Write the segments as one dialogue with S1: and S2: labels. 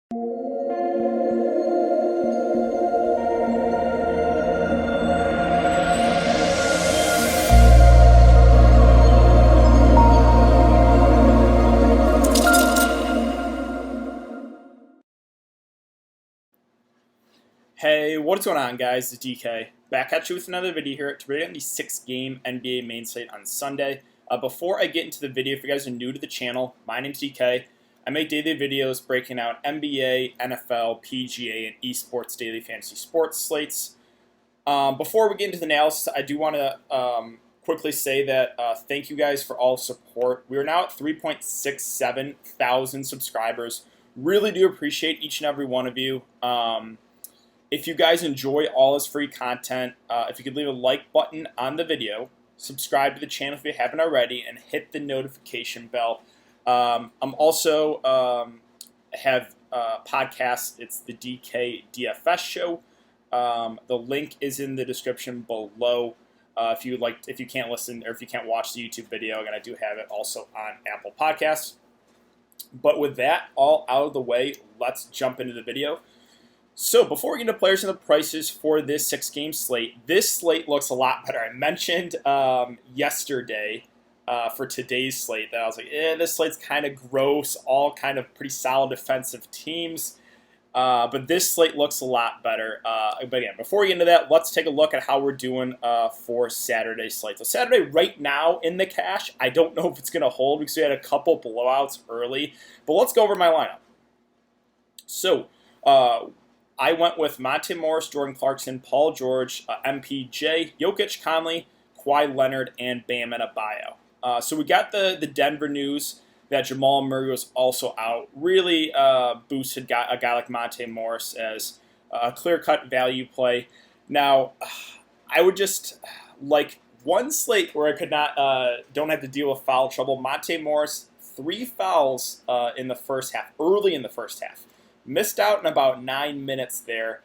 S1: Hey, what's going on, guys? It's DK. Back at you with another video here to break down the 6-game NBA main slate on Sunday. Before I get into the video, if you guys are new to the channel, my name's DK. I make daily videos breaking out NBA, NFL, PGA, and esports daily fantasy sports slates. Before we get into the analysis, I do want to quickly say that thank you guys for all support. We are now at 3.67 thousand subscribers. Really do appreciate each and every one of you. If you guys enjoy all this free content, if you could leave a like button on the video, subscribe to the channel if you haven't already, and hit the notification bell. I'm also have podcasts. It's the DK DFS show. The link is in the description below. If you can't listen or if you can't watch the YouTube video, again, I do have it also on Apple Podcasts. But with that all out of the way, let's jump into the video. So before we get into players and the prices for this 6-game slate, this slate looks a lot better. I mentioned yesterday for today's slate that I was like, this slate's kind of gross, all kind of pretty solid defensive teams. But this slate looks a lot better. But again, before we get into that, let's take a look at how we're doing for Saturday's slate. So Saturday right now in the cash, I don't know if it's going to hold because we had a couple blowouts early. But let's go over my lineup. So I went with Monte Morris, Jordan Clarkson, Paul George, MPJ, Jokic, Conley, Kawhi Leonard, and Bam Adebayo. So we got the Denver news that Jamal Murray was also out. Really boosted a guy like Monte Morris as a clear-cut value play. Now, I would just like one slate where I could not don't have to deal with foul trouble. Monte Morris, 3 fouls in the first half, early in the first half. Missed out in about 9 minutes there.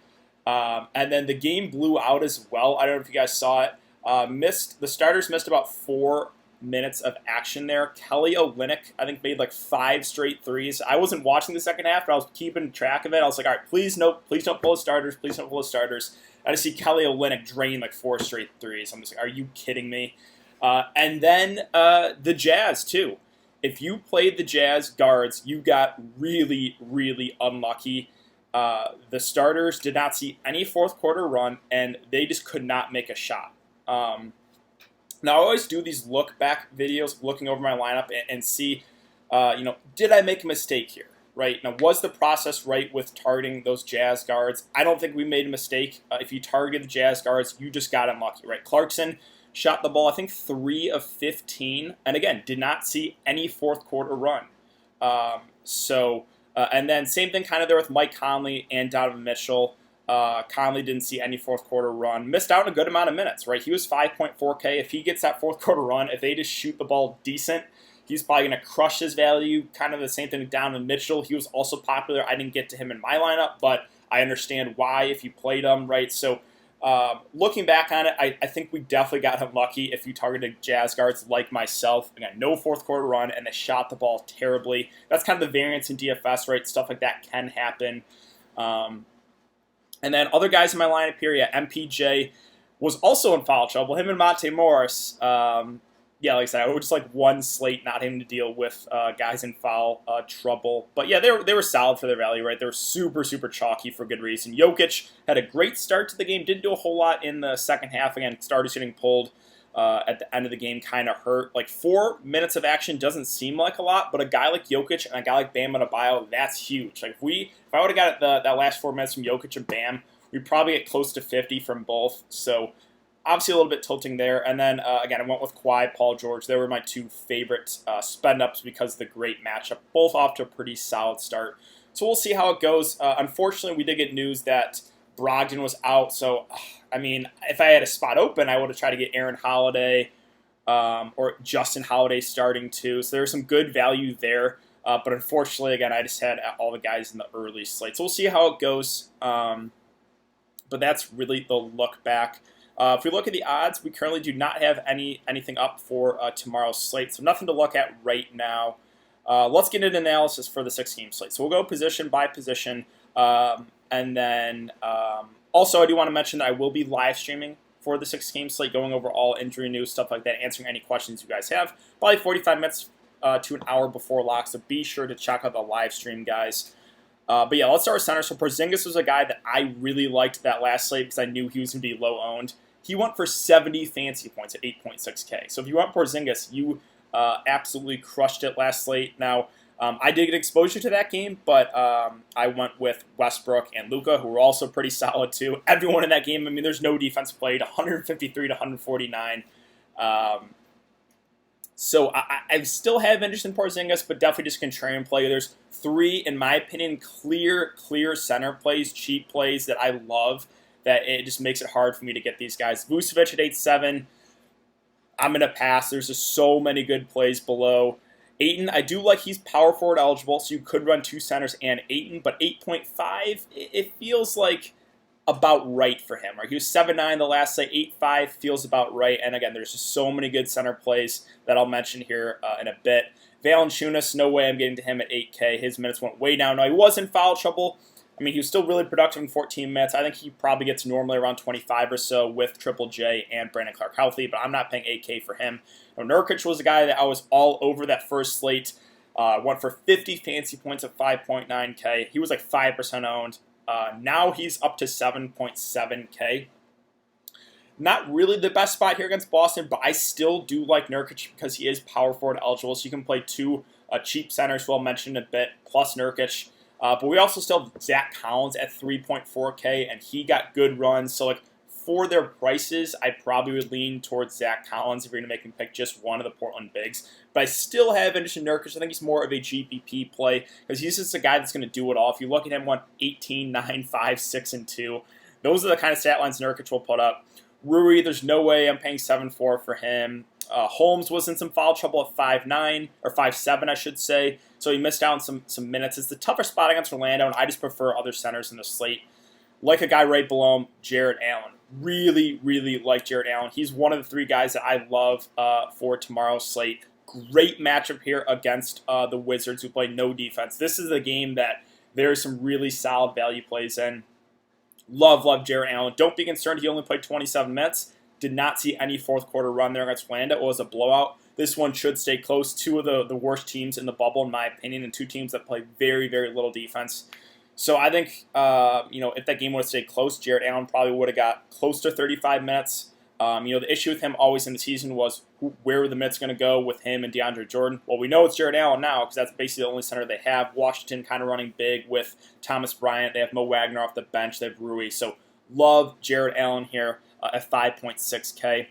S1: And then the game blew out as well. I don't know if you guys saw it. The starters missed about 4 minutes of action there. Kelly Olynyk, I think, made like 5 straight threes. I wasn't watching the second half, but I was keeping track of it. I was like, all right, please don't pull the starters. Please don't pull the starters. I just see Kelly Olynyk drain like 4 straight threes. I'm just like, are you kidding me? And then the Jazz, too. If you played the Jazz guards, you got really, really unlucky. The starters did not see any fourth quarter run, and they just could not make a shot. Now, I always do these look-back videos, looking over my lineup and see, did I make a mistake here? Right? Now, was the process right with targeting those Jazz guards? I don't think we made a mistake. If you targeted the Jazz guards, you just got unlucky, right? Clarkson shot the ball, I think, 3 of 15, and again, did not see any fourth quarter run. And then same thing kind of there with Mike Conley and Donovan Mitchell. Conley didn't see any fourth quarter run. Missed out on a good amount of minutes, right? He was 5.4K. If he gets that fourth quarter run, if they just shoot the ball decent, he's probably going to crush his value. Kind of the same thing with Donovan Mitchell. He was also popular. I didn't get to him in my lineup, but I understand why if you played him, right? So looking back on it, I think we definitely got unlucky if you targeted Jazz guards like myself. Again, no fourth quarter run, and they shot the ball terribly. That's kind of the variance in DFS, right? Stuff like that can happen. And then other guys in my lineup here, MPJ was also in foul trouble. Him and Monte Morris. Like I said, I would just like one slate, not having to deal with guys in foul trouble. But yeah, they were solid for their value, right? They were super, super chalky for good reason. Jokic had a great start to the game, didn't do a whole lot in the second half. Again, started getting pulled at the end of the game, kind of hurt. Like 4 minutes of action doesn't seem like a lot, but a guy like Jokic and a guy like Bam Adebayo, that's huge. Like if I would have got that last 4 minutes from Jokic and Bam, we'd probably get close to 50 from both. So obviously a little bit tilting there. And then, again, I went with Kawhi, Paul George. They were my 2 favorite spend-ups because of the great matchup. Both off to a pretty solid start. So we'll see how it goes. Unfortunately, we did get news that Brogdon was out. So, I mean, if I had a spot open, I would have tried to get Aaron Holiday or Justin Holiday starting too. So there's some good value there. But unfortunately, again, I just had all the guys in the early slate. So we'll see how it goes. But that's really the look back. If we look at the odds, we currently do not have anything up for tomorrow's slate, so nothing to look at right now. Let's get an analysis for the 6-game slate. So we'll go position by position. And then also I do want to mention that I will be live streaming for the 6-game slate, going over all injury news, stuff like that, answering any questions you guys have. Probably 45 minutes to an hour before lock, so be sure to check out the live stream, guys. But yeah, let's start with center. So Porzingis was a guy that I really liked that last slate because I knew he was going to be low owned. He went for 70 fantasy points at 8.6K. So if you want Porzingis, you absolutely crushed it last slate. Now, I did get exposure to that game, but I went with Westbrook and Luka, who were also pretty solid too. Everyone in that game, I mean, there's no defense played, 153 to 149. So I still have interest in Porzingis, but definitely just contrarian play. There's 3, in my opinion, clear center plays, cheap plays that I love, that it just makes it hard for me to get these guys. Vucevic at 8.7, I'm going to pass. There's just so many good plays below. Ayton, I do like he's power forward eligible, so you could run 2 centers and Ayton, but 8.5, it feels like about right for him. Right? He was 7.9 the last say, 8.5 feels about right. And again, there's just so many good center plays that I'll mention here in a bit. Valanciunas, no way I'm getting to him at 8K. His minutes went way down. Now, he was in foul trouble. I mean, he was still really productive in 14 minutes. I think he probably gets normally around 25 or so with Triple J and Brandon Clark healthy, but I'm not paying 8K for him. Now, Nurkic was a guy that I was all over that first slate. Went for 50 fancy points at 5.9K. He was like 5% owned. Now he's up to 7.7K. Not really the best spot here against Boston, but I still do like Nurkic because he is power forward eligible, so you can play 2 cheap centers, who I'll mention in a bit, plus Nurkic. But we also still have Zach Collins at 3.4K, and he got good runs. So, like, for their prices, I probably would lean towards Zach Collins if you're going to make me pick just one of the Portland bigs. But I still have interest in Nurkic. I think he's more of a GPP play because he's just a guy that's going to do it all. If you look at him, 18, 9, 5, 6, and 2. Those are the kind of stat lines Nurkic will put up. Rui, there's no way I'm paying 7.4 for him. Holmes was in some foul trouble at 5.9, or 5.7, I should say. So he missed out on some minutes. It's the tougher spot against Orlando, and I just prefer other centers in the slate. Like a guy right below him, Jarrett Allen. Really, really like Jarrett Allen. He's one of the 3 guys that I love for tomorrow's slate. Great matchup here against the Wizards, who play no defense. This is a game that there's some really solid value plays in. Love Jarrett Allen. Don't be concerned. He only played 27 minutes. Did not see any fourth quarter run there against Orlando. It was a blowout. This one should stay close. 2 of the worst teams in the bubble, in my opinion, and 2 teams that play very, very little defense. So I think, if that game would have stayed close, Jarrett Allen probably would have got close to 35 minutes. The issue with him always in the season was where were the minutes going to go with him and DeAndre Jordan. Well, we know it's Jarrett Allen now because that's basically the only center they have. Washington kind of running big with Thomas Bryant. They have Mo Wagner off the bench. They have Rui. So love Jarrett Allen here at 5.6K.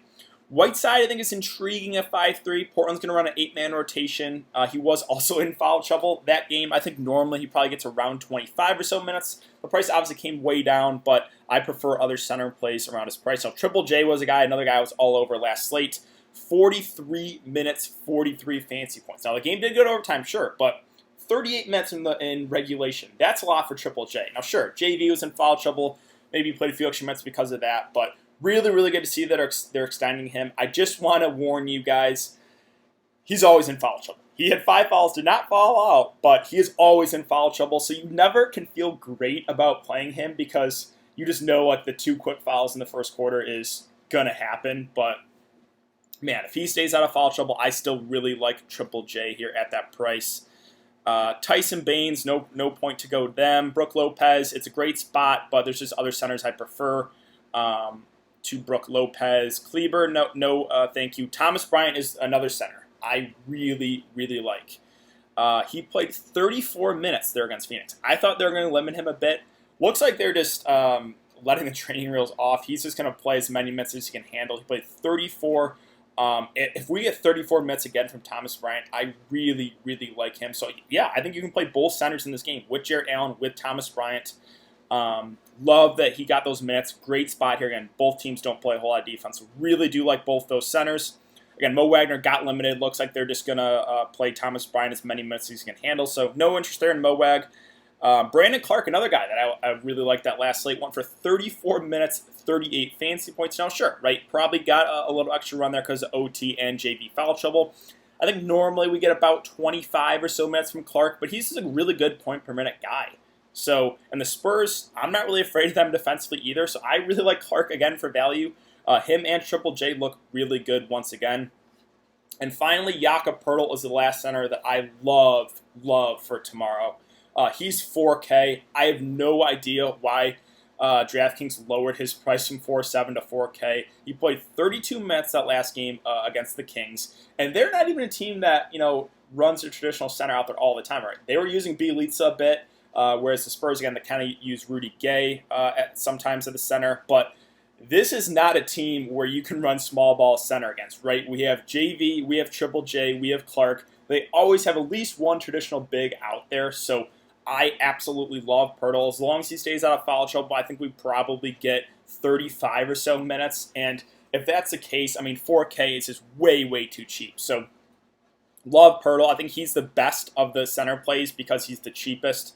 S1: Whiteside, I think, is intriguing at 5.3. Portland's going to run an 8-man rotation. He was also in foul trouble that game. I think normally he probably gets around 25 or so minutes. The price obviously came way down, but I prefer other center plays around his price. Now, Triple J was a guy, another guy I was all over last slate. 43 minutes, 43 fancy points. Now, the game did go to overtime, sure, but 38 minutes in regulation. That's a lot for Triple J. Now, sure, JV was in foul trouble. Maybe he played a few extra minutes because of that, but really, really good to see that they're extending him. I just want to warn you guys, he's always in foul trouble. He had 5 fouls, did not foul out, but he is always in foul trouble, so you never can feel great about playing him because you just know like the 2 quick fouls in the first quarter is going to happen. But, man, if he stays out of foul trouble, I still really like Triple J here at that price. Tyson Baines, no point to go them. Brook Lopez, it's a great spot, but there's just other centers I prefer. To Brook Lopez. Kleber, no, thank you. Thomas Bryant is another center I really, really like. He played 34 minutes there against Phoenix. I thought they were going to limit him a bit. Looks like they're just letting the training wheels off. He's just going to play as many minutes as he can handle. He played 34. If we get 34 minutes again from Thomas Bryant, I really, really like him. So, yeah, I think you can play both centers in this game with Jarrett Allen, with Thomas Bryant. Love that he got those minutes. Great spot here. Again, both teams don't play a whole lot of defense. So really do like both those centers. Again, Mo Wagner got limited. Looks like they're just going to play Thomas Bryant as many minutes as he can handle. So no interest there in Mo Wag. Brandon Clark, another guy that I really liked that last slate, went for 34 minutes, 38 fantasy points. Now, sure, right, probably got a little extra run there because of OT and JV foul trouble. I think normally we get about 25 or so minutes from Clark, but he's just a really good point per minute guy. So, and the Spurs, I'm not really afraid of them defensively either, so I really like Clark again for value. Him and Triple J look really good once again. And finally, Jakob Poeltl is the last center that I love for tomorrow. He's 4K. I have no idea why DraftKings lowered his price from 4.7 to 4K. He played 32 minutes that last game against the Kings, and they're not even a team that runs a traditional center out there all the time. Right? They were using Bielitsa a bit, whereas the Spurs again they kind of use Rudy Gay sometimes at the center, but this is not a team where you can run small ball center against, right? We have JV, we have Triple J, we have Clark. They always have at least one traditional big out there, so I absolutely love Poeltl. As long as he stays out of foul trouble, I think we probably get 35 or so minutes, and if that's the case, 4K is just way too cheap. So love Poeltl. I think he's the best of the center plays because he's the cheapest.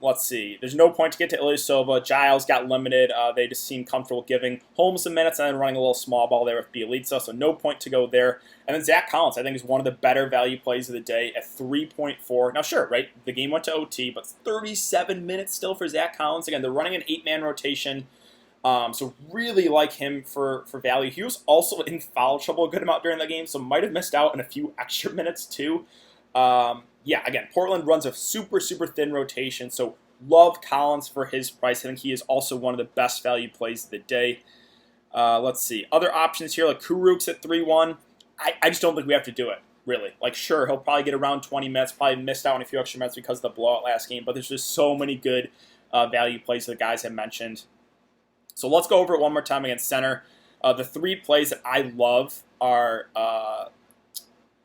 S1: Let's see. There's no point to get to Ilyasova. Giles got limited. They just seem comfortable giving Holmes some minutes and then running a little small ball there with Bielitsa, so no point to go there. And then Zach Collins, I think, is one of the better value plays of the day at 3.4. Now, sure, right, the game went to OT, but 37 minutes still for Zach Collins. Again, they're running an 8-man rotation, so really like him for value. He was also in foul trouble a good amount during the game, so might have missed out on a few extra minutes too. Yeah, again, Portland runs a super thin rotation, so love Collins for his price. I think he is also one of the best value plays of the day. Let's see. Other options here, like Kuruk's at 3-1. I just don't think we have to do it, really. Like, sure, he'll probably get around 20 minutes, probably missed out on a few extra minutes because of the blowout last game, but there's just so many good value plays that the guys have mentioned. So let's go over it one more time against center. The 3 plays that I love are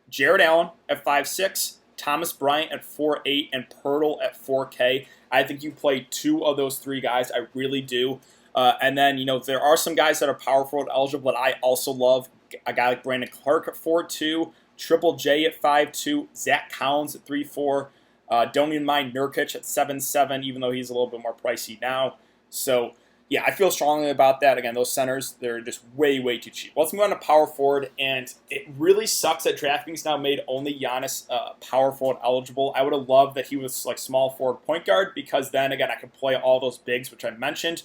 S1: Jared Allen at 5.6, Thomas Bryant at 4.8, and Poeltl at 4K. I think you play 2 of those 3 guys. I really do. And then, there are some guys that are power forward eligible that I also love. A guy like Brandon Clark at 4.2, Triple J at 5.2, Zach Collins at 3.4. Don't even mind Nurkic at 7.7, even though he's a little bit more pricey now. So, yeah, I feel strongly about that. Again, those centers, they're just way too cheap. Let's move on to power forward, and it really sucks that DraftKings now made only Giannis power forward eligible. I would have loved that he was like small forward point guard, because then, again, I could play all those bigs, which I mentioned.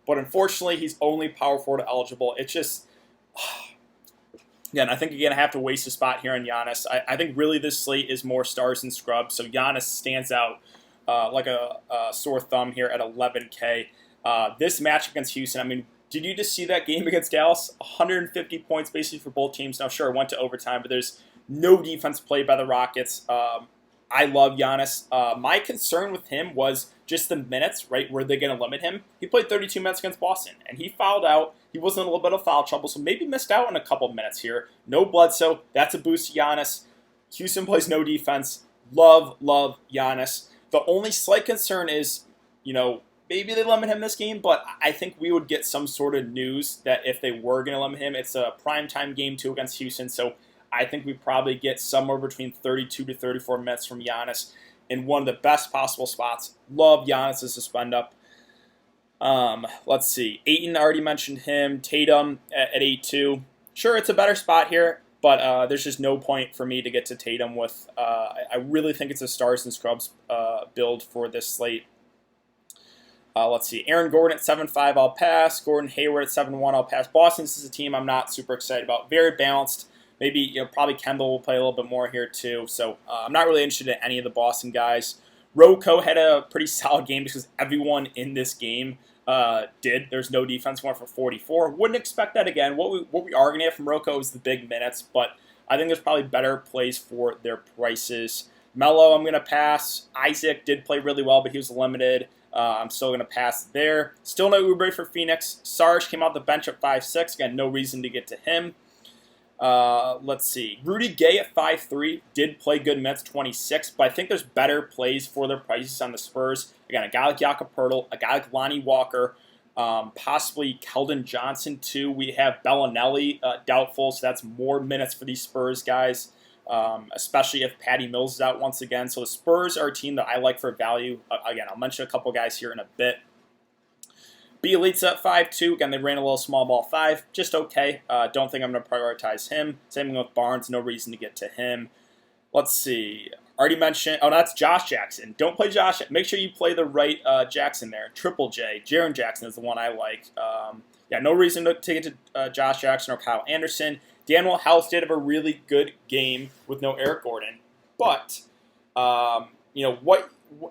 S1: But unfortunately, he's only power forward eligible. It's just, again, I think you're going to have to waste a spot here on Giannis. I think really this slate is more stars and scrubs, so Giannis stands out like a sore thumb here at 11K. This matchup against Houston, did you just see that game against Dallas? 150 points basically for both teams. Now, sure, it went to overtime, but there's no defense played by the Rockets. I love Giannis. My concern with him was just the minutes, right? Were they going to limit him? He played 32 minutes against Boston, and he fouled out. He was in a little bit of foul trouble, so maybe missed out on a couple minutes here. No Bledsoe. That's a boost to Giannis. Houston plays no defense. Love Giannis. The only slight concern is, maybe they limit him this game, but I think we would get some sort of news that if they were going to limit him, it's a primetime game too against Houston, so I think we probably get somewhere between 32 to 34 minutes from Giannis in one of the best possible spots. Love Giannis as a spend up. Let's see. Ayton, already mentioned him. Tatum at 8-2. Sure, it's a better spot here, but there's just no point for me to get to Tatum with. I really think it's a stars and scrubs build for this slate. Let's see. Aaron Gordon at 7.5, I'll pass. Gordon Hayward at 7.1, I'll pass. Boston, this is a team I'm not super excited about. Very balanced. Maybe, probably Kemba will play a little bit more here too. So I'm not really interested in any of the Boston guys. Rocco had a pretty solid game because everyone in this game did. There's no defense, went for 44. Wouldn't expect that again. What we are going to get from Rocco is the big minutes, but I think there's probably better plays for their prices. Melo, I'm going to pass. Isaac did play really well, but he was limited. I'm still going to pass there. Still no Oubre for Phoenix. Sarge came off the bench at 5.6. Again, no reason to get to him. Let's see. Rudy Gay at 5.3 did play good minutes, 26, but I think there's better plays for their prices on the Spurs. Again, a guy like Jakob Poeltl, a guy like Lonnie Walker, possibly Keldon Johnson too. We have Bellinelli doubtful, so that's more minutes for these Spurs guys, especially if Patty Mills is out once again. So the Spurs are a team that I like for value. Again, I'll mention a couple guys here in a bit. B Elite's at 5-2. Again, they ran a little small ball 5. Just okay. Don't think I'm going to prioritize him. Same with Barnes. No reason to get to him. Let's see. Already mentioned. Oh, that's Josh Jackson. Don't play Josh. Make sure you play the right Jackson there. Triple J. Jaren Jackson is the one I like. Yeah, no reason to take it to Josh Jackson or Kyle Anderson. Daniel House did have a really good game with no Eric Gordon. But,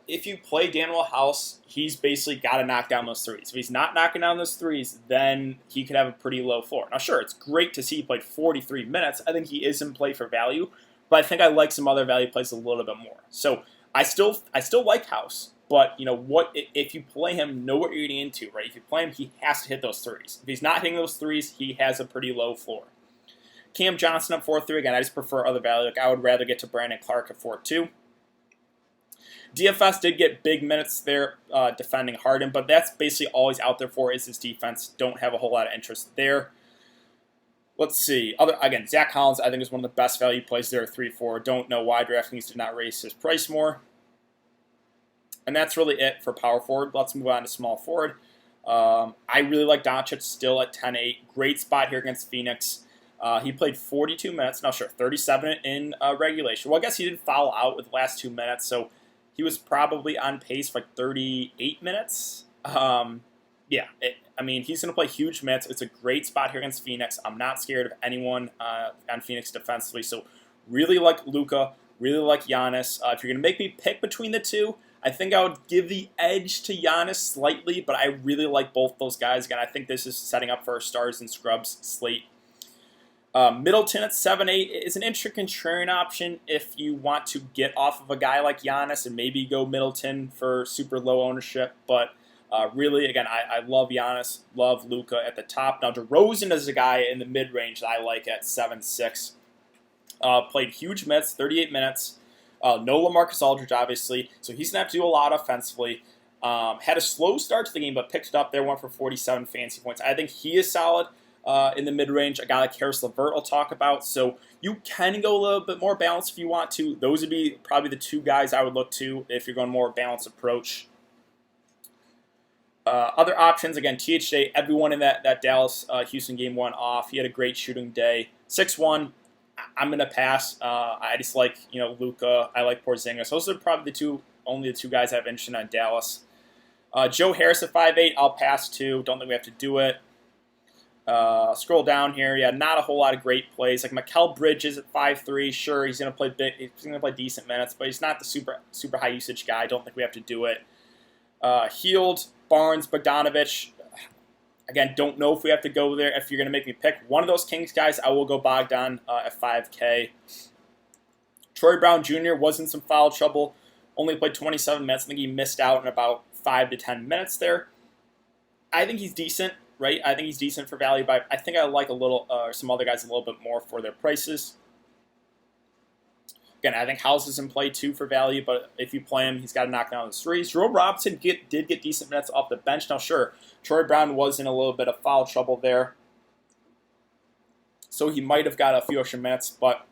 S1: if you play Daniel House, he's basically got to knock down those threes. If he's not knocking down those threes, then he could have a pretty low floor. Now, sure, it's great to see he played 43 minutes. I think he is in play for value, but I think I like some other value plays a little bit more. So I still like House, but if you play him, know what you're getting into, right? If you play him, he has to hit those threes. If he's not hitting those threes, he has a pretty low floor. Cam Johnson at 4-3. Again, I just prefer other value. Like, I would rather get to Brandon Clark at 4-2. DFS did get big minutes there defending Harden, but that's basically all he's out there for is his defense. Don't have a whole lot of interest there. Let's see. Zach Collins, I think, is one of the best value plays there at 3-4. Don't know why Draftkings did not raise his price more. And that's really it for power forward. Let's move on to small forward. I really like Doncic still at 10-8. Great spot here against Phoenix. He played 42 minutes. Now, sure, 37 in regulation. Well, I guess he did foul out with the last 2 minutes, so he was probably on pace for 38 minutes. He's going to play huge minutes. It's a great spot here against Phoenix. I'm not scared of anyone on Phoenix defensively. So really like Luka, really like Giannis. If you're going to make me pick between the two, I think I would give the edge to Giannis slightly, but I really like both those guys. Again, I think this is setting up for a stars and scrubs slate. Middleton at 7-8 is an interesting contrarian option if you want to get off of a guy like Giannis and maybe go Middleton for super low ownership. But really, again, I love Giannis, love Luka at the top. Now, DeRozan is a guy in the mid-range that I like at 7-6. Played huge minutes, 38 minutes. No LaMarcus Aldridge, obviously, so he's going to have to do a lot offensively. Had a slow start to the game, but picked it up there, went for 47 fantasy points. I think he is solid. In the mid-range, a guy like Karis LeVert I'll talk about. So you can go a little bit more balanced if you want to. Those would be probably the two guys I would look to if you're going more balanced approach. Other options, again, THJ, everyone in that Dallas-Houston game went off. He had a great shooting day. 6-1, I'm going to pass. I just like, Luka. I like Porzingis. Those are probably only the two guys I have interest in on Dallas. Joe Harris at 5'8", I'll pass too. Don't think we have to do it. Scroll down here. Yeah, not a whole lot of great plays. Like Mikal Bridges at 5'3", sure, he's going to play big. He's going to play decent minutes, but he's not the super high usage guy. I don't think we have to do it. Healed, Barnes, Bogdanovich. Again, don't know if we have to go there. If you're going to make me pick one of those Kings guys, I will go Bogdan at 5K. Troy Brown Jr. was in some foul trouble. Only played 27 minutes. I think he missed out in about 5 to 10 minutes there. I think he's decent. Right, I think he's decent for value, but I think I like some other guys a little bit more for their prices. Again, I think House is in play too for value, but if you play him, he's got to knock down the threes. Jerome Robinson did get decent minutes off the bench. Now, sure, Troy Brown was in a little bit of foul trouble there, so he might have got a few extra minutes, but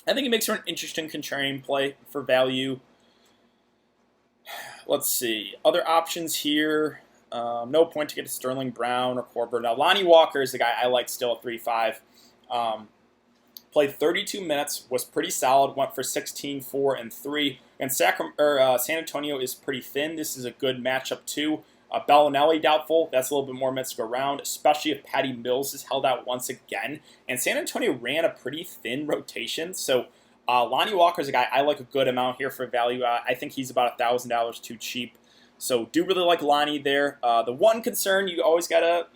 S1: I think he makes for an interesting contrarian play for value. Let's see. Other options here. No point to get to Sterling Brown or Korver. Now, Lonnie Walker is the guy I like still at 3-5. Played 32 minutes, was pretty solid, went for 16, 4, and 3. And San Antonio is pretty thin. This is a good matchup, too. Bellinelli doubtful. That's a little bit more minutes to go around, especially if Patty Mills is held out once again. And San Antonio ran a pretty thin rotation, so Lonnie Walker is a guy I like a good amount here for value. I think he's about $1,000 too cheap. So do really like Lonnie there. The one concern you always got to,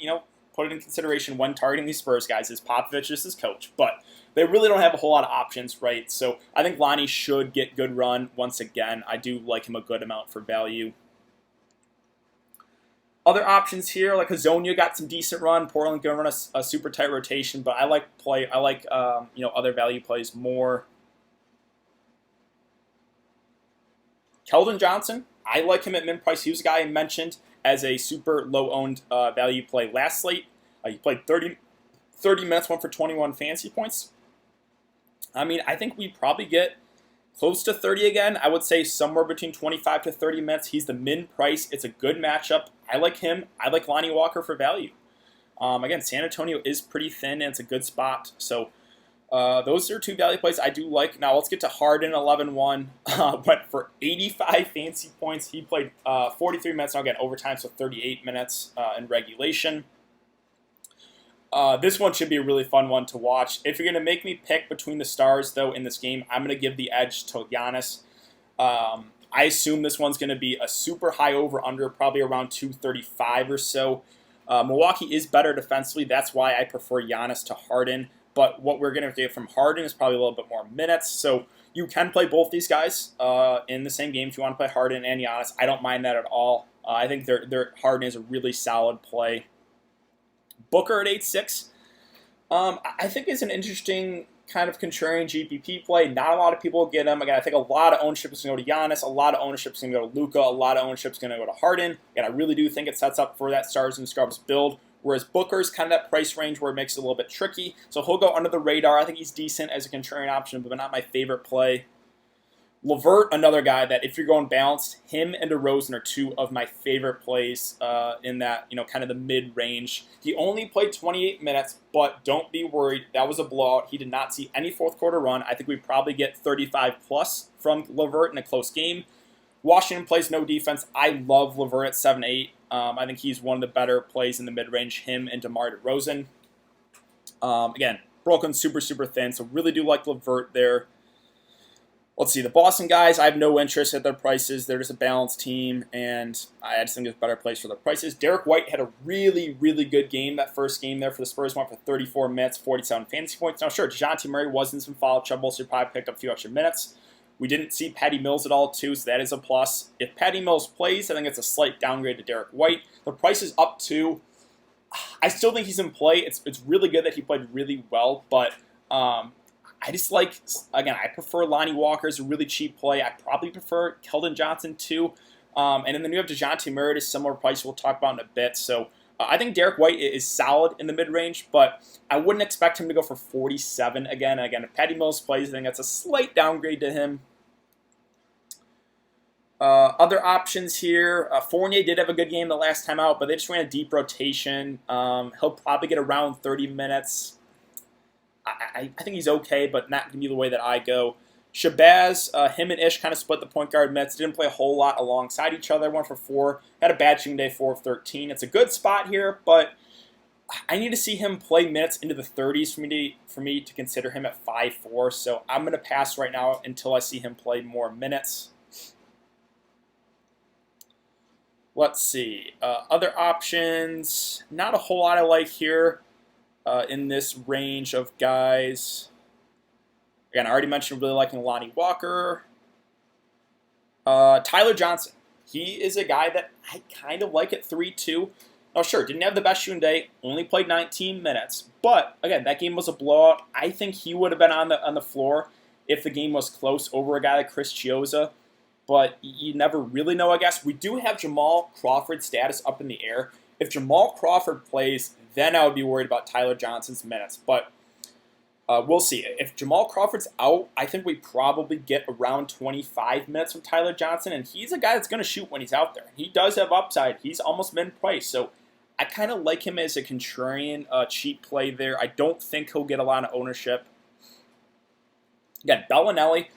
S1: put it in consideration when targeting these Spurs guys is Popovich is his coach. But they really don't have a whole lot of options, right? So I think Lonnie should get good run once again. I do like him a good amount for value. Other options here, like Hazonia got some decent run. Portland going to run a super tight rotation, but I like other value plays more. Keldon Johnson, I like him at min price. He was a guy I mentioned as a super low-owned value play last slate. He played 30 minutes, went for 21 fantasy points. I mean, I think we probably get close to 30 again. I would say somewhere between 25 to 30 minutes. He's the min price. It's a good matchup. I like him. I like Lonnie Walker for value. Again, San Antonio is pretty thin, and it's a good spot. So those are two value plays I do like. Now let's get to Harden, 11-1. Went for 85 fantasy points. He played 43 minutes. Now again, overtime, so 38 minutes in regulation. This one should be a really fun one to watch. If you're going to make me pick between the stars, though, in this game, I'm going to give the edge to Giannis. I assume this one's going to be a super high over-under, probably around 235 or so. Milwaukee is better defensively. That's why I prefer Giannis to Harden. But what we're going to get from Harden is probably a little bit more minutes. So you can play both these guys in the same game if you want to play Harden and Giannis. I don't mind that at all. I think Harden is a really solid play. Booker at 8-6, I think is an interesting kind of contrarian GPP play. Not a lot of people get him. Again, I think a lot of ownership is going to go to Giannis. A lot of ownership is going to go to Luka. A lot of ownership is going to go to Harden. Again, I really do think it sets up for that Stars and Scrubs build. Whereas Booker's kind of that price range where it makes it a little bit tricky. So he'll go under the radar. I think he's decent as a contrarian option, but not my favorite play. LeVert, another guy that if you're going balanced, him and DeRozan are two of my favorite plays in that, kind of the mid-range. He only played 28 minutes, but don't be worried. That was a blowout. He did not see any fourth quarter run. I think we probably get 35-plus from LeVert in a close game. Washington plays no defense. I love LeVert at 7-8. I think he's one of the better plays in the mid-range, him and DeMar DeRozan. Again, Brooklyn super, super thin, so really do like LeVert there. Let's see, the Boston guys, I have no interest at their prices. They're just a balanced team, and I just think there's better place for their prices. Derek White had a really, really good game, that first game there for the Spurs. Went for 34 minutes, 47 fantasy points. Now, sure, DeJounte Murray was in some foul trouble, so he probably picked up a few extra minutes. We didn't see Patty Mills at all, too, so that is a plus. If Patty Mills plays, I think it's a slight downgrade to Derek White. The price is up, too. I still think he's in play. It's really good that he played really well, but I just like, again, I prefer Lonnie Walker as a really cheap play. I probably prefer Keldon Johnson, too. And then you have DeJounte Murray at a similar price we'll talk about in a bit. So I think Derek White is solid in the mid-range, but I wouldn't expect him to go for 47 again. Again, if Patty Mills plays, I think that's a slight downgrade to him. Other options here, Fournier did have a good game the last time out, but they just ran a deep rotation. He'll probably get around 30 minutes. I think he's okay, but not going to be the way that I go. Shabazz, him and Ish kind of split the point guard minutes. Didn't play a whole lot alongside each other. 1 for 4. Had a bad shooting day, 4 of 13. It's a good spot here, but I need to see him play minutes into the 30s for me to consider him at 5-4. So I'm going to pass right now until I see him play more minutes. Let's see. Other options, not a whole lot I like here. In this range of guys. Again, I already mentioned really liking Lonnie Walker. Tyler Johnson. He is a guy that I kind of like at 3-2. Now, sure, didn't have the best shooting day. Only played 19 minutes. But, again, that game was a blowout. I think he would have been on the floor if the game was close over a guy like Chris Chiozza. But you never really know, I guess. We do have Jamal Crawford's status up in the air. If Jamal Crawford plays, then I would be worried about Tyler Johnson's minutes. But we'll see. If Jamal Crawford's out, I think we probably get around 25 minutes from Tyler Johnson. And he's a guy that's going to shoot when he's out there. He does have upside. He's almost min-priced. So I kind of like him as a contrarian cheap play there. I don't think he'll get a lot of ownership. Again, Bellinelli.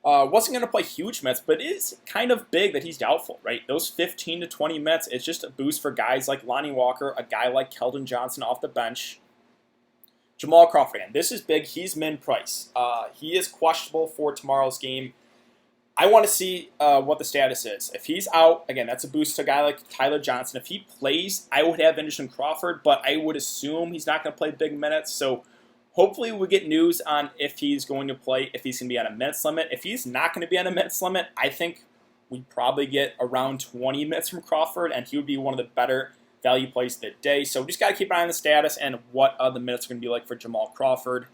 S1: Wasn't going to play huge minutes, but it is kind of big that he's doubtful, right? Those 15 to 20 minutes, it's just a boost for guys like Lonnie Walker, a guy like Keldon Johnson off the bench. Jamal Crawford, again, this is big. He's min-price. He is questionable for tomorrow's game. I want to see what the status is. If he's out, again, that's a boost to a guy like Tyler Johnson. If he plays, I would have interest in Crawford, but I would assume he's not going to play big minutes, so hopefully we get news on if he's going to play, if he's going to be on a minutes limit. If he's not going to be on a minutes limit, I think we'd probably get around 20 minutes from Crawford, and he would be one of the better value plays of the day. So we just got to keep an eye on the status and what the minutes are going to be like for Jamal Crawford.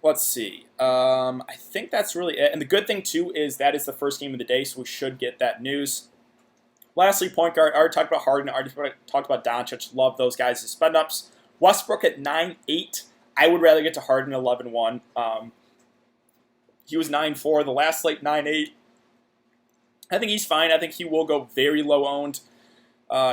S1: Let's see. I think that's really it. And the good thing, too, is that is the first game of the day, so we should get that news. Lastly, point guard. I already talked about Harden. I already talked about Doncic. Love those guys as spend-ups. Westbrook at 9-8. I would rather get to Harden 11-1. He was 9-4. The last slate 9-8. I think he's fine. I think he will go very low owned.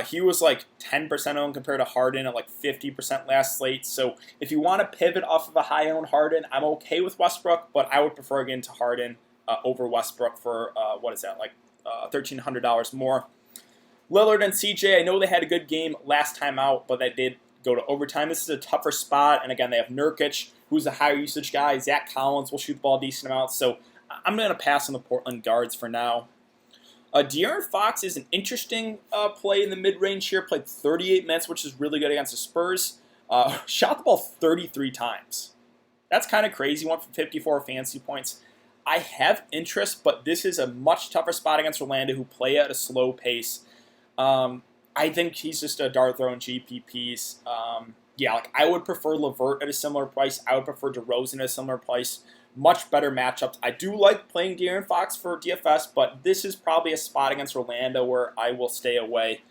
S1: He was like 10% owned compared to Harden at like 50% last slate. So if you want to pivot off of a high owned Harden, I'm okay with Westbrook, but I would prefer again to Harden over Westbrook for what is that, like $1,300 more. Lillard and CJ, I know they had a good game last time out, but they did go to overtime. This is a tougher spot, and again, they have Nurkic, who's a higher usage guy. Zach Collins will shoot the ball a decent amount, so I'm going to pass on the Portland guards for now. De'Aaron Fox is an interesting play in the mid-range here. Played 38 minutes, which is really good against the Spurs. Shot the ball 33 times. That's kind of crazy. Went for 54 fantasy points. I have interest, but this is a much tougher spot against Orlando, who play at a slow pace. I think he's just a dart throw in GPPs. Yeah, like I would prefer LeVert at a similar price. I would prefer DeRozan at a similar price. Much better matchups. I do like playing De'Aaron Fox for DFS, but this is probably a spot against Orlando where I will stay away.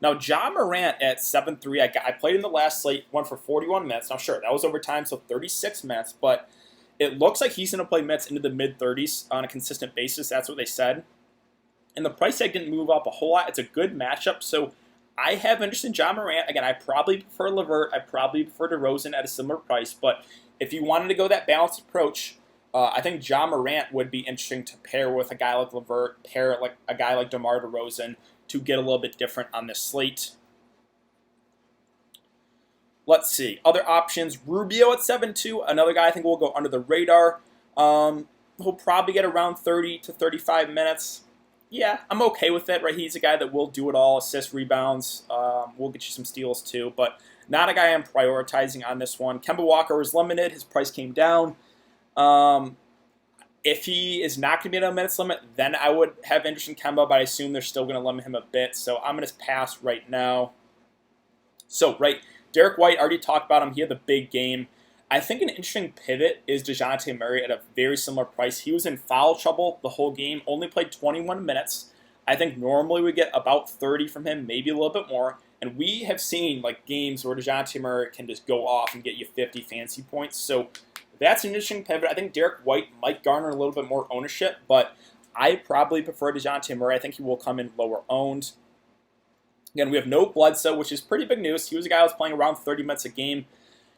S1: Now, Ja Morant at 7-3, I played in the last slate, went for 41 minutes. Now, sure, that was overtime, so 36 minutes, but it looks like he's going to play minutes into the mid-30s on a consistent basis. That's what they said. And the price tag didn't move up a whole lot. It's a good matchup, so I have interest in Ja Morant. Again, I probably prefer LeVert. I probably prefer DeRozan at a similar price, but if you wanted to go that balanced approach, I think Ja Morant would be interesting to pair with a guy like LeVert, pair like a guy like DeMar DeRozan to get a little bit different on this slate. Let's see. Other options. Rubio at 7-2. Another guy I think will go under the radar. He'll probably get around 30 to 35 minutes. Yeah, I'm okay with it, right? He's a guy that will do it all, assists, rebounds. We'll get you some steals too, but not a guy I'm prioritizing on this one. Kemba Walker was limited. His price came down. If he is not going to be at a minutes limit, then I would have interest in Kemba, but I assume they're still going to limit him a bit, so I'm going to pass right now. So, right, Derek White, already talked about him. He had the big game. I think an interesting pivot is DeJounte Murray at a very similar price. He was in foul trouble the whole game, only played 21 minutes. I think normally we get about 30 from him, maybe a little bit more. And we have seen like games where DeJounte Murray can just go off and get you 50 fantasy points. So that's an interesting pivot. I think Derek White might garner a little bit more ownership, but I probably prefer DeJounte Murray. I think he will come in lower owned. Again, we have no Bledsoe, which is pretty big news. He was a guy who was playing around 30 minutes a game.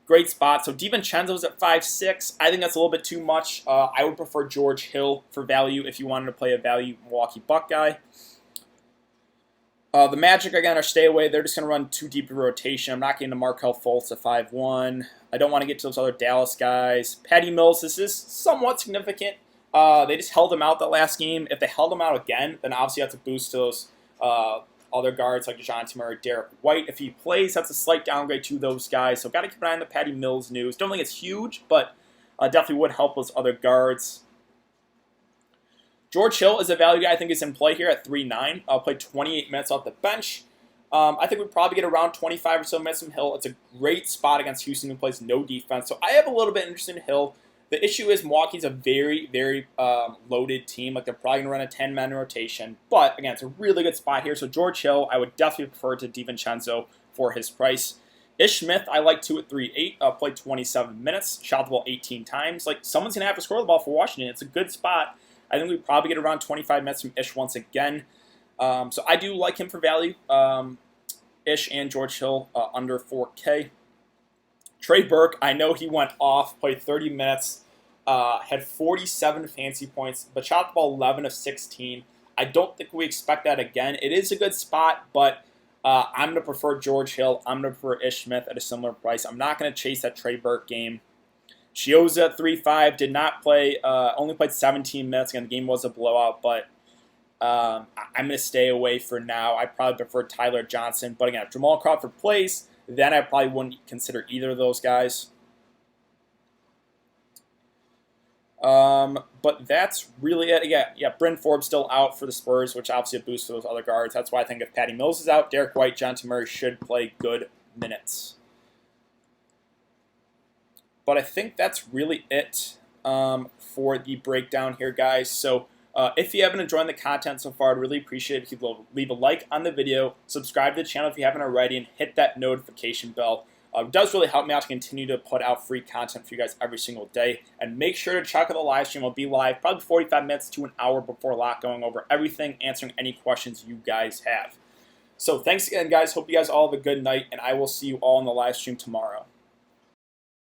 S1: Great spot. So DiVincenzo's at 5-6. I think that's a little bit too much. I would prefer George Hill for value if you wanted to play a value Milwaukee Buck guy. The Magic, again, are stay away. They're just going to run too deep in rotation. I'm not getting to Markelle Fultz at 5-1. I don't want to get to those other Dallas guys. Patty Mills, this is somewhat significant. They just held him out that last game. If they held him out again, then obviously that's a boost to those other guards like DeJounte Murray, Derek White. If he plays, that's a slight downgrade to those guys. So got to keep an eye on the Patty Mills news. Don't think it's huge, but definitely would help those other guards. George Hill is a value guy I think is in play here at 3-9. I'll play 28 minutes off the bench. I think we'd probably get around 25 or so minutes from Hill. It's a great spot against Houston, who plays no defense. So I have a little bit interest in Hill. The issue is Milwaukee's a very, very loaded team. Like they're probably going to run a 10-man rotation. But again, it's a really good spot here. So George Hill, I would definitely prefer to DiVincenzo for his price. Ish Smith, I like too at 3-8. Played 27 minutes, shot the ball 18 times. Like someone's going to have to score the ball for Washington. It's a good spot. I think we probably get around 25 minutes from Ish once again. So I do like him for value. Ish and George Hill under 4K. Trey Burke, I know he went off, played 30 minutes, had 47 fantasy points, but shot the ball 11 of 16. I don't think we expect that again. It is a good spot, but I'm going to prefer George Hill. I'm going to prefer Ish Smith at a similar price. I'm not going to chase that Trey Burke game. Chioza 3-5, did not play, only played 17 minutes. Again, the game was a blowout, but I'm going to stay away for now. I probably prefer Tyler Johnson. But again, if Jamal Crawford plays, then I probably wouldn't consider either of those guys. But that's really it. Yeah, Bryn Forbes still out for the Spurs, which obviously a boost for those other guards. That's why I think if Patty Mills is out, Derek White, DeJounte Murray should play good minutes. But I think that's really it for the breakdown here, guys. So if you haven't enjoyed the content so far, I'd really appreciate it if you leave a like on the video, subscribe to the channel if you haven't already, and hit that notification bell. It does really help me out to continue to put out free content for you guys every single day. And make sure to check out the live stream. I'll be live probably 45 minutes to an hour before lock, going over everything, answering any questions you guys have. So thanks again, guys. Hope you guys all have a good night, and I will see you all in the live stream tomorrow.